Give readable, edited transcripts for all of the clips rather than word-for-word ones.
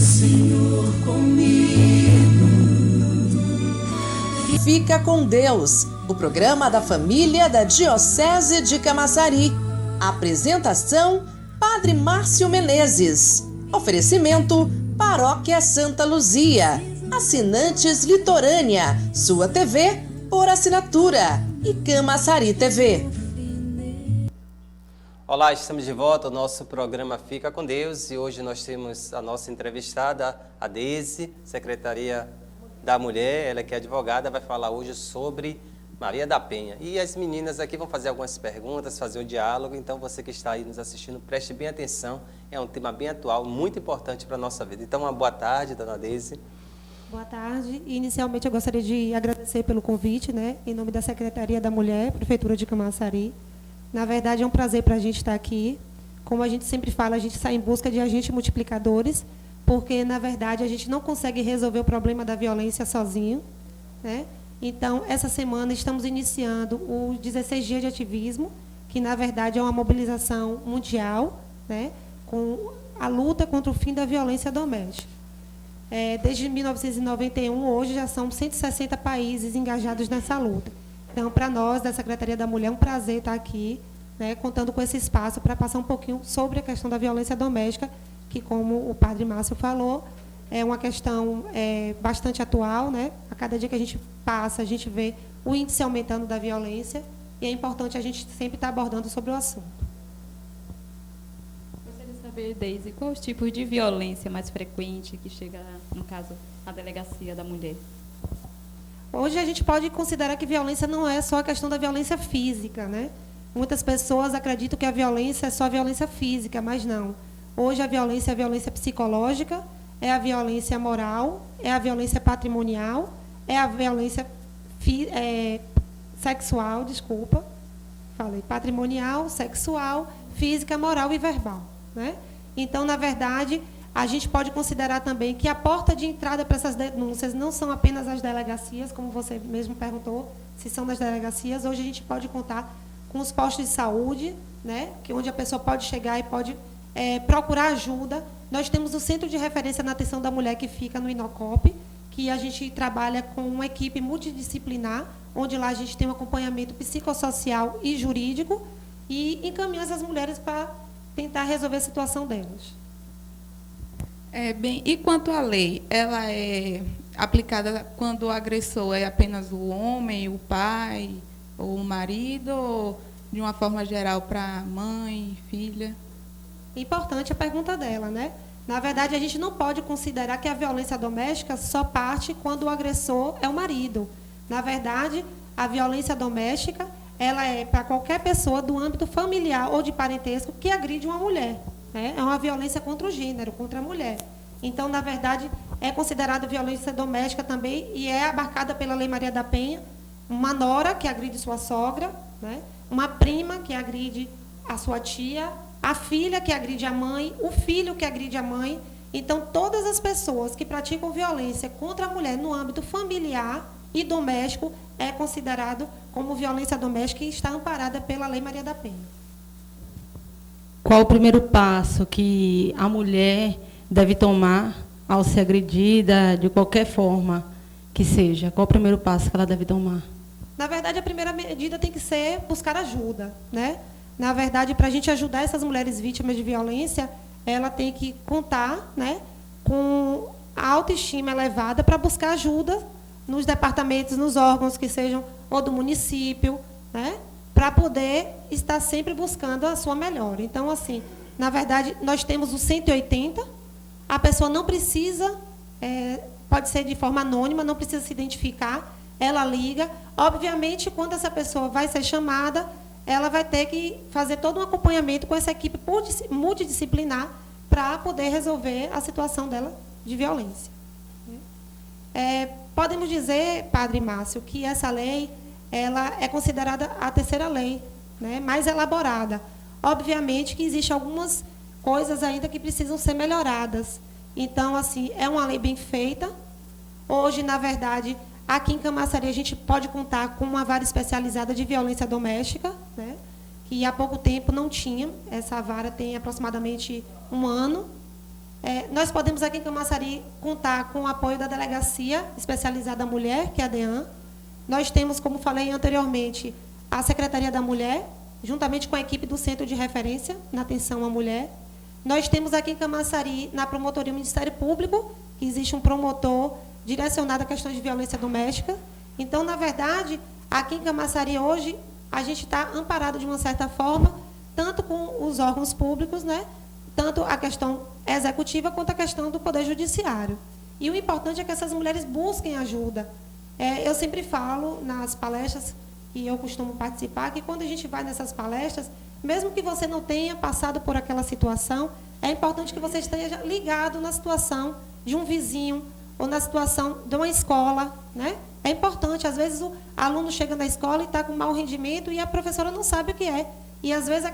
Senhor comigo. Fica com Deus, o programa da família da Diocese de Camaçari. Apresentação: Padre Márcio Menezes. Oferecimento: Paróquia Santa Luzia. Assinantes Litorânea, sua TV por assinatura, e Camaçari TV. Olá, estamos de volta ao nosso programa Fica com Deus e hoje nós temos a nossa entrevistada, a Deise, Secretaria da Mulher, ela que é advogada, vai falar hoje sobre Maria da Penha. E as meninas aqui vão fazer algumas perguntas, fazer o diálogo, então você que está aí nos assistindo, preste bem atenção, é um tema bem atual, muito importante para a nossa vida. Então, uma boa tarde, dona Deise. Boa tarde. Inicialmente, eu gostaria de agradecer pelo convite, em nome da Secretaria da Mulher, Prefeitura de Camaçari. Na verdade, é um prazer para a gente estar aqui. Como a gente sempre fala, a gente sai em busca de agentes multiplicadores, porque, na verdade, a gente não consegue resolver o problema da violência sozinho, Então, essa semana, estamos iniciando os 16 dias de ativismo, que, na verdade, é uma mobilização mundial, com a luta contra o fim da violência doméstica. Desde 1991, hoje, já são 160 países engajados nessa luta. Então, para nós, da Secretaria da Mulher, é um prazer estar aqui, contando com esse espaço para passar um pouquinho sobre a questão da violência doméstica, que, como o padre Márcio falou, é uma questão bastante atual. A cada dia que a gente passa, a gente vê o índice aumentando da violência, e é importante a gente sempre estar abordando sobre o assunto. Gostaria de saber, Deise, qual os tipos de violência mais frequente que chega, no caso, à delegacia da mulher? Hoje a gente pode considerar que violência não é só a questão da violência física, Muitas pessoas acreditam que a violência é só a violência física, mas não. Hoje a violência é a violência psicológica, é a violência moral, é a violência patrimonial, é a violência sexual, patrimonial, sexual, física, moral e verbal, Então, na verdade, a gente pode considerar também que a porta de entrada para essas denúncias não são apenas as delegacias, como você mesmo perguntou, se são das delegacias. Hoje a gente pode contar com os postos de saúde, que onde a pessoa pode chegar e pode procurar ajuda. Nós temos o Centro de Referência na Atenção da Mulher, que fica no Inocop, que a gente trabalha com uma equipe multidisciplinar, onde lá a gente tem um acompanhamento psicossocial e jurídico e encaminha essas mulheres para tentar resolver a situação delas. E quanto à lei, ela é aplicada quando o agressor é apenas o homem, o pai ou o marido, ou de uma forma geral para mãe, filha? Importante a pergunta dela, Na verdade, a gente não pode considerar que a violência doméstica só parte quando o agressor é o marido. Na verdade, a violência doméstica, ela é para qualquer pessoa do âmbito familiar ou de parentesco que agride uma mulher. É uma violência contra o gênero, contra a mulher. Então, na verdade, é considerada violência doméstica também e é abarcada pela Lei Maria da Penha, uma nora que agride sua sogra, uma prima que agride a sua tia, a filha que agride a mãe, o filho que agride a mãe. Então, todas as pessoas que praticam violência contra a mulher no âmbito familiar e doméstico é considerado como violência doméstica e está amparada pela Lei Maria da Penha. Qual o primeiro passo que a mulher deve tomar ao ser agredida, de qualquer forma que seja? Qual o primeiro passo que ela deve tomar? Na verdade, a primeira medida tem que ser buscar ajuda, Na verdade, para a gente ajudar essas mulheres vítimas de violência, ela tem que contar, com a autoestima elevada para buscar ajuda nos departamentos, nos órgãos que sejam ou do município, para poder estar sempre buscando a sua melhora. Então, assim, na verdade, nós temos o 180, a pessoa não precisa, pode ser de forma anônima, não precisa se identificar, ela liga. Obviamente, quando essa pessoa vai ser chamada, ela vai ter que fazer todo um acompanhamento com essa equipe multidisciplinar para poder resolver a situação dela de violência. Podemos dizer, Padre Márcio, que essa lei ela é considerada a terceira lei, mais elaborada. Obviamente que existem algumas coisas ainda que precisam ser melhoradas. Então, assim, é uma lei bem feita. Hoje, na verdade, aqui em Camaçari, a gente pode contar com uma vara especializada de violência doméstica, que há pouco tempo não tinha. Essa vara tem aproximadamente um ano. Nós podemos aqui em Camaçari contar com o apoio da Delegacia Especializada da Mulher, que é a DEAN. Nós temos, como falei anteriormente, a Secretaria da Mulher, juntamente com a equipe do Centro de Referência na Atenção à Mulher. Nós temos aqui em Camaçari, na Promotoria do Ministério Público, que existe um promotor direcionado a questões de violência doméstica. Então, na verdade, aqui em Camaçari hoje, a gente está amparado de uma certa forma, tanto com os órgãos públicos, né? Tanto a questão executiva quanto a questão do Poder Judiciário. E o importante é que essas mulheres busquem ajuda. Eu sempre falo nas palestras que eu costumo participar, que quando a gente vai nessas palestras, mesmo que você não tenha passado por aquela situação, é importante que você esteja ligado na situação de um vizinho ou na situação de uma escola, né? É importante, às vezes o aluno chega na escola e está com mau rendimento e a professora não sabe o que é. E, às vezes,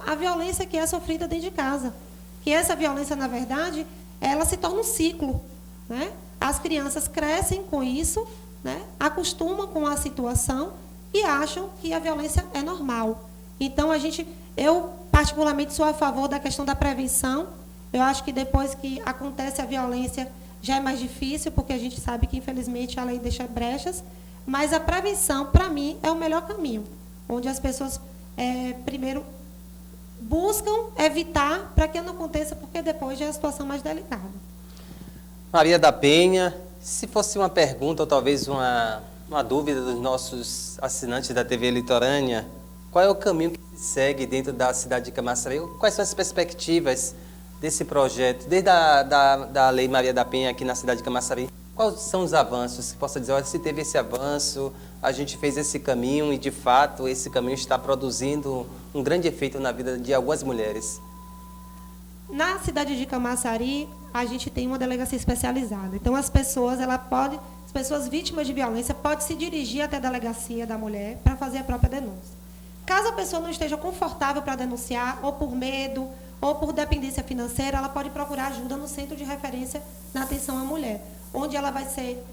a violência que é sofrida dentro de casa. Que essa violência, na verdade, ela se torna um ciclo, né? As crianças crescem com isso, né? Acostumam com a situação e acham que a violência é normal. Então, eu particularmente sou a favor da questão da prevenção. Eu acho que depois que acontece a violência já é mais difícil, porque a gente sabe que, infelizmente, a lei deixa brechas. Mas a prevenção, para mim, é o melhor caminho, onde as pessoas, primeiro, buscam evitar para que não aconteça, porque depois já é a situação mais delicada. Maria da Penha, se fosse uma pergunta ou talvez uma dúvida dos nossos assinantes da TV Litorânea, qual é o caminho que se segue dentro da cidade de Camaçari? Quais são as perspectivas desse projeto, desde da Lei Maria da Penha aqui na cidade de Camaçari? Quais são os avanços? Se possa dizer, olha, se teve esse avanço, a gente fez esse caminho e, de fato, esse caminho está produzindo um grande efeito na vida de algumas mulheres. Na cidade de Camaçari, a gente tem uma delegacia especializada. Então, as pessoas vítimas de violência podem se dirigir até a delegacia da mulher para fazer a própria denúncia. Caso a pessoa não esteja confortável para denunciar, ou por medo, ou por dependência financeira, ela pode procurar ajuda no Centro de Referência na Atenção à Mulher, onde ela vai ser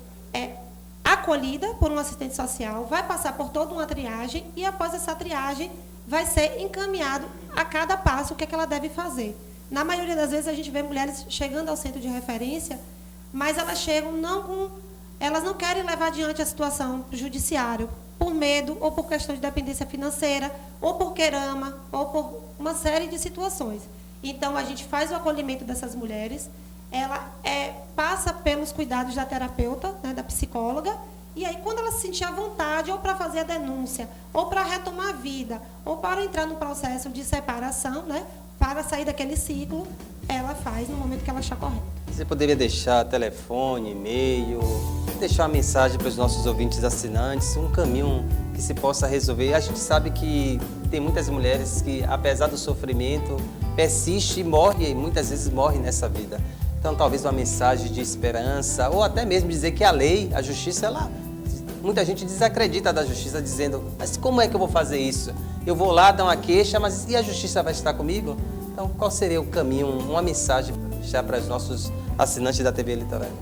acolhida por um assistente social, vai passar por toda uma triagem e, após essa triagem, vai ser encaminhado a cada passo o que ela deve fazer. Na maioria das vezes, a gente vê mulheres chegando ao Centro de Referência, mas elas chegam elas não querem levar adiante a situação para o judiciário, por medo, ou por questão de dependência financeira, ou por querama, ou por uma série de situações. Então, a gente faz o acolhimento dessas mulheres, ela passa pelos cuidados da terapeuta, né, da psicóloga, e aí, quando ela se sentir à vontade, ou para fazer a denúncia, ou para retomar a vida, ou para entrar no processo de separação, né, para sair daquele ciclo, ela faz no momento que ela achar correto. Você poderia deixar telefone, e-mail, deixar uma mensagem para os nossos ouvintes assinantes, um caminho que se possa resolver. A gente sabe que tem muitas mulheres que, apesar do sofrimento, persiste e morre, e muitas vezes morre nessa vida. Então, talvez uma mensagem de esperança, ou até mesmo dizer que a lei, a justiça, muita gente desacredita da justiça, dizendo, mas como é que eu vou fazer isso? Eu vou lá dar uma queixa, mas e a justiça vai estar comigo? Então, qual seria o caminho, uma mensagem para deixar para os nossos assinantes da TV Litorânea?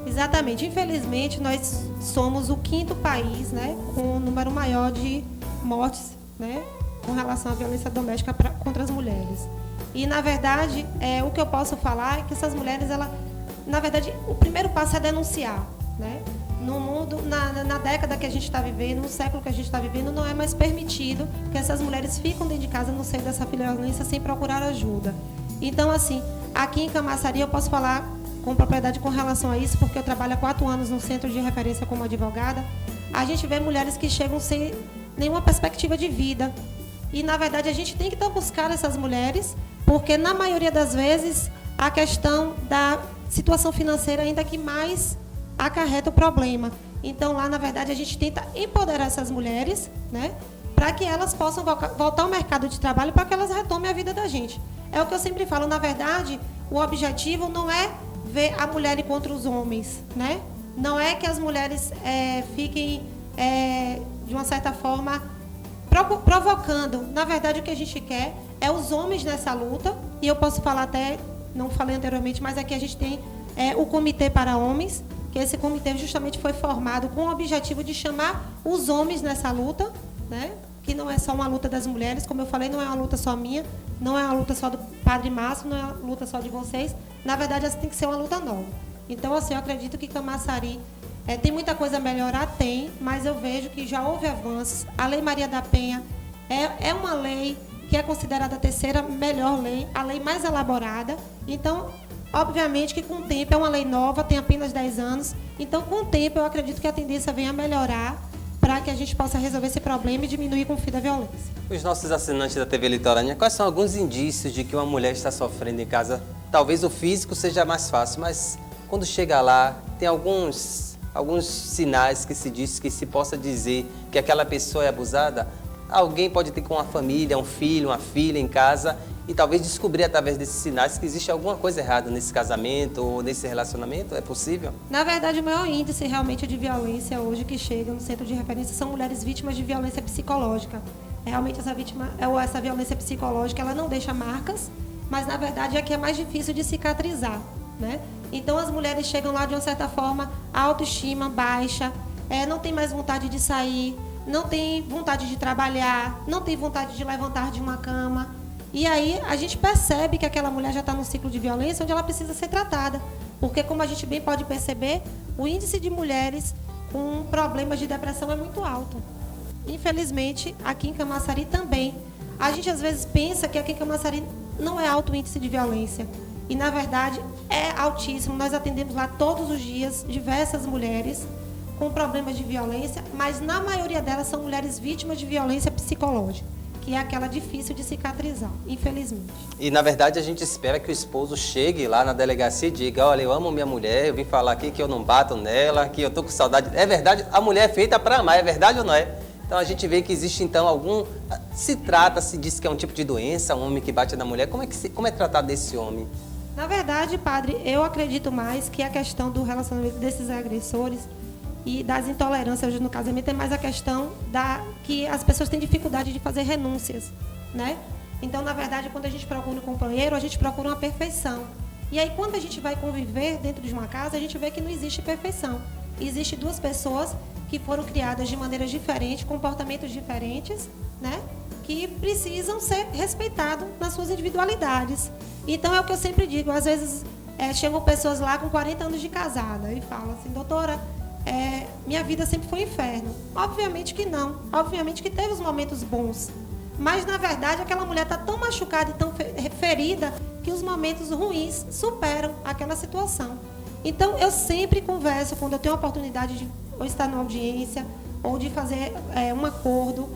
Exatamente. Infelizmente, nós somos o 5º país, né, com o número maior de mortes, né, com relação à violência doméstica contra as mulheres. E, na verdade, o que eu posso falar é que essas mulheres, na verdade, o primeiro passo é denunciar, né? No mundo, na década que a gente está vivendo, no século que a gente está vivendo, não é mais permitido que essas mulheres ficam dentro de casa no seio dessa violência sem procurar ajuda. Então, assim, aqui em Camaçari eu posso falar com propriedade com relação a isso, porque eu trabalho há 4 anos no Centro de Referência como advogada. A gente vê mulheres que chegam sem nenhuma perspectiva de vida. E, na verdade, a gente tem que buscar essas mulheres, porque, na maioria das vezes, a questão da situação financeira ainda que mais acarreta o problema. Então, lá, na verdade, a gente tenta empoderar essas mulheres, né, para que elas possam voltar ao mercado de trabalho, para que elas retomem a vida da gente. É o que eu sempre falo, na verdade, o objetivo não é ver a mulher contra os homens, né? Não é que as mulheres fiquem, de uma certa forma, provocando. Na verdade, o que a gente quer é os homens nessa luta, e eu posso falar até, não falei anteriormente, mas aqui a gente tem o Comitê para Homens, que esse comitê justamente foi formado com o objetivo de chamar os homens nessa luta, né? Que não é só uma luta das mulheres, como eu falei, não é uma luta só minha, não é uma luta só do Padre Márcio, não é uma luta só de vocês. Na verdade, essa tem que ser uma luta nova. Então, assim, eu acredito que Camaçari tem muita coisa a melhorar, tem, mas eu vejo que já houve avanços. A Lei Maria da Penha é uma lei que é considerada a terceira melhor lei, a lei mais elaborada. Então, obviamente que com o tempo, é uma lei nova, tem apenas 10 anos. Então, com o tempo, eu acredito que a tendência venha a melhorar para que a gente possa resolver esse problema e diminuir com o fim da violência. Os nossos assinantes da TV Litorânea, quais são alguns indícios de que uma mulher está sofrendo em casa? Talvez o físico seja mais fácil, mas quando chega lá, tem alguns sinais que se diz, que se possa dizer que aquela pessoa é abusada? Alguém pode ter com uma família, um filho, uma filha em casa e talvez descobrir através desses sinais que existe alguma coisa errada nesse casamento ou nesse relacionamento? É possível? Na verdade, o maior índice realmente de violência hoje que chega no centro de referência são mulheres vítimas de violência psicológica. Realmente essa violência psicológica, ela não deixa marcas, mas na verdade é que é mais difícil de cicatrizar, né? Então as mulheres chegam lá de uma certa forma, a autoestima baixa, não tem mais vontade de sair, não tem vontade de trabalhar, não tem vontade de levantar de uma cama. E aí a gente percebe que aquela mulher já está num ciclo de violência onde ela precisa ser tratada. Porque, como a gente bem pode perceber, o índice de mulheres com problemas de depressão é muito alto. Infelizmente, aqui em Camaçari também. A gente às vezes pensa que aqui em Camaçari não é alto o índice de violência. E, na verdade, é altíssimo. Nós atendemos lá todos os dias diversas mulheres com problemas de violência, mas na maioria delas são mulheres vítimas de violência psicológica, que é aquela difícil de cicatrizar, infelizmente. E, na verdade, a gente espera que o esposo chegue lá na delegacia e diga: olha, eu amo minha mulher, eu vim falar aqui que eu não bato nela, que eu tô com saudade. É verdade, a mulher é feita para amar, é verdade ou não é? Então, a gente vê que existe, então, se diz que é um tipo de doença, um homem que bate na mulher. Como é tratado desse homem? Na verdade, padre, eu acredito mais que a questão do relacionamento desses agressores e das intolerâncias no casamento é mais a questão que as pessoas têm dificuldade de fazer renúncias, né? Então, na verdade, quando a gente procura um companheiro, a gente procura uma perfeição. E aí, quando a gente vai conviver dentro de uma casa, a gente vê que não existe perfeição. Existem duas pessoas que foram criadas de maneiras diferentes, comportamentos diferentes, né? Que precisam ser respeitados nas suas individualidades. Então, é o que eu sempre digo. Às vezes, chegam pessoas lá com 40 anos de casada e falam assim: doutora, minha vida sempre foi inferno. Obviamente que não. Obviamente que teve os momentos bons. Mas, na verdade, aquela mulher está tão machucada e tão ferida que os momentos ruins superam aquela situação. Então, eu sempre converso, quando eu tenho a oportunidade de ou estar numa audiência ou de fazer um acordo,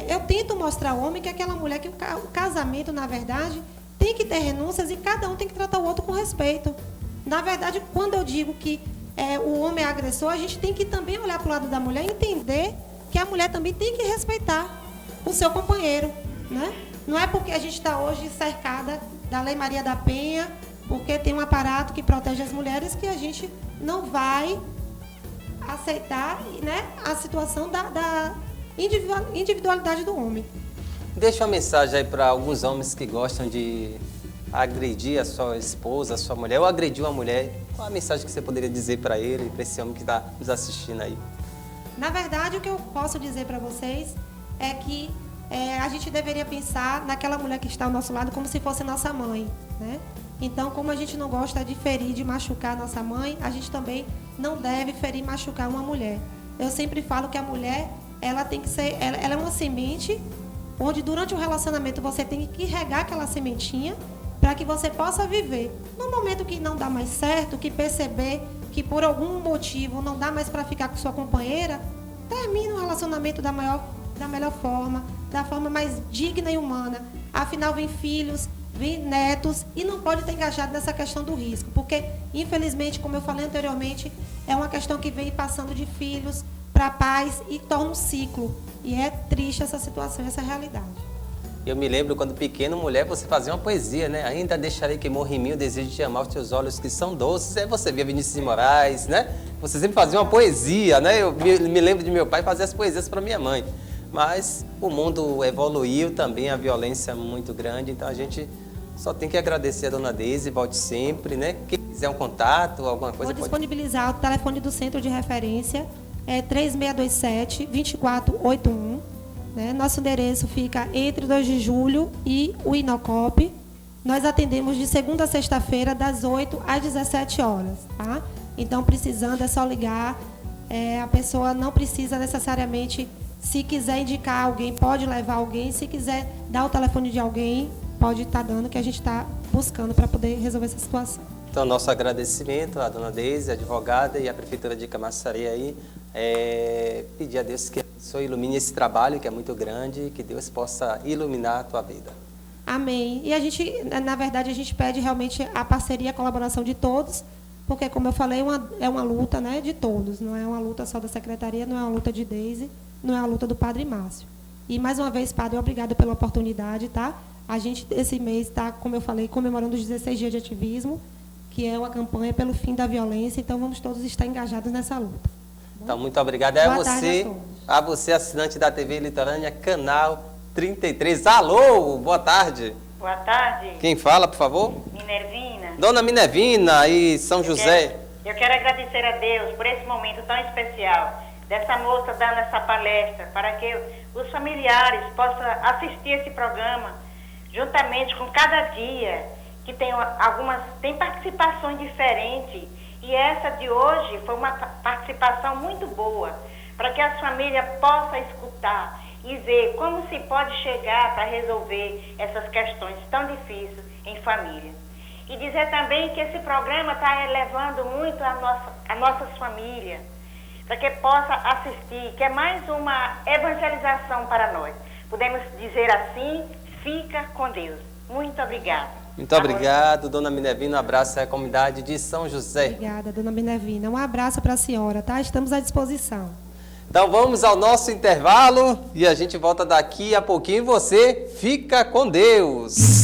eu tento mostrar ao homem que aquela mulher, que o casamento, na verdade, tem que ter renúncias e cada um tem que tratar o outro com respeito. Na verdade, quando eu digo que o homem é agressor, a gente tem que também olhar para o lado da mulher e entender que a mulher também tem que respeitar o seu companheiro, né? Não é porque a gente está hoje cercada da Lei Maria da Penha, porque tem um aparato que protege as mulheres, que a gente não vai aceitar, né, a situação da individualidade do homem. Deixa uma mensagem aí para alguns homens que gostam de agredir a sua esposa, a sua mulher, ou agredir uma mulher. Qual a mensagem que você poderia dizer para ele, para esse homem que está nos assistindo aí? Na verdade, o que eu posso dizer para vocês é que a gente deveria pensar naquela mulher que está ao nosso lado como se fosse nossa mãe, né? Então, como a gente não gosta de ferir, de machucar a nossa mãe, a gente também não deve ferir e machucar uma mulher. Eu sempre falo que a mulher, ela tem que ser, ela é uma semente, onde durante o relacionamento você tem que regar aquela sementinha para que você possa viver. No momento que não dá mais certo, que perceber que por algum motivo não dá mais para ficar com sua companheira, termine o relacionamento da melhor forma, da forma mais digna e humana. Afinal, vem filhos, vem netos e não pode estar engajado nessa questão do risco, porque, infelizmente, como eu falei anteriormente, é uma questão que vem passando de filhos para pais e torna um ciclo. E é triste essa situação, essa realidade. Eu me lembro quando pequeno, mulher, você fazia uma poesia, né? Ainda deixarei que morra em mim o desejo de te amar os teus olhos que são doces. Aí você via Vinícius de Moraes, né? Você sempre fazia uma poesia, né? Eu me lembro de meu pai fazer as poesias para minha mãe. Mas o mundo evoluiu também, a violência é muito grande, então a gente só tem que agradecer a dona Deise, volte sempre, né? Quem quiser um contato, alguma coisa... Vou disponibilizar o telefone do Centro de Referência, 3627-2481. né? Nosso endereço fica entre 2 de julho e o Inocop. Nós atendemos de segunda a sexta-feira, das 8 às 17 horas, tá? Então, precisando, é só ligar. A pessoa não precisa necessariamente, se quiser indicar alguém, pode levar alguém. Se quiser dar o telefone de alguém, pode estar dando, que a gente está buscando para poder resolver essa situação. Então, nosso agradecimento à dona Deise, advogada, e à Prefeitura de Camaçari aí. Pedir a Deus que abençoe, ilumine esse trabalho, que é muito grande, e que Deus possa iluminar a tua vida. Amém. E a gente, na verdade, a gente pede realmente a parceria, a colaboração de todos, porque, como eu falei, é uma luta, né, de todos. Não é uma luta só da Secretaria, não é uma luta de Deise, não é uma luta do Padre Márcio. E, mais uma vez, Padre, obrigada pela oportunidade, tá? A gente, esse mês, está, como eu falei, comemorando os 16 dias de ativismo, que é uma campanha pelo fim da violência, então vamos todos estar engajados nessa luta. Então, muito obrigado. Boa tarde A você, assinante da TV Litorânea, canal 33. Alô, boa tarde. Boa tarde. Quem fala, por favor? Minervina. Dona Minervina e São José. Eu quero agradecer a Deus por esse momento tão especial, dessa moça dando essa palestra, para que os familiares possam assistir esse programa, juntamente com cada dia, que tem participações diferentes, e essa de hoje foi uma participação muito boa, para que as famílias possam escutar e ver como se pode chegar para resolver essas questões tão difíceis em família. E dizer também que esse programa está elevando muito a nossas famílias, para que possa assistir, que é mais uma evangelização para nós. Podemos dizer assim, fica com Deus. Muito obrigada. Muito obrigado, dona Minervina. Um abraço à comunidade de São José. Obrigada, dona Minervina. Um abraço para a senhora, tá? Estamos à disposição. Então vamos ao nosso intervalo e a gente volta daqui a pouquinho. Você fica com Deus.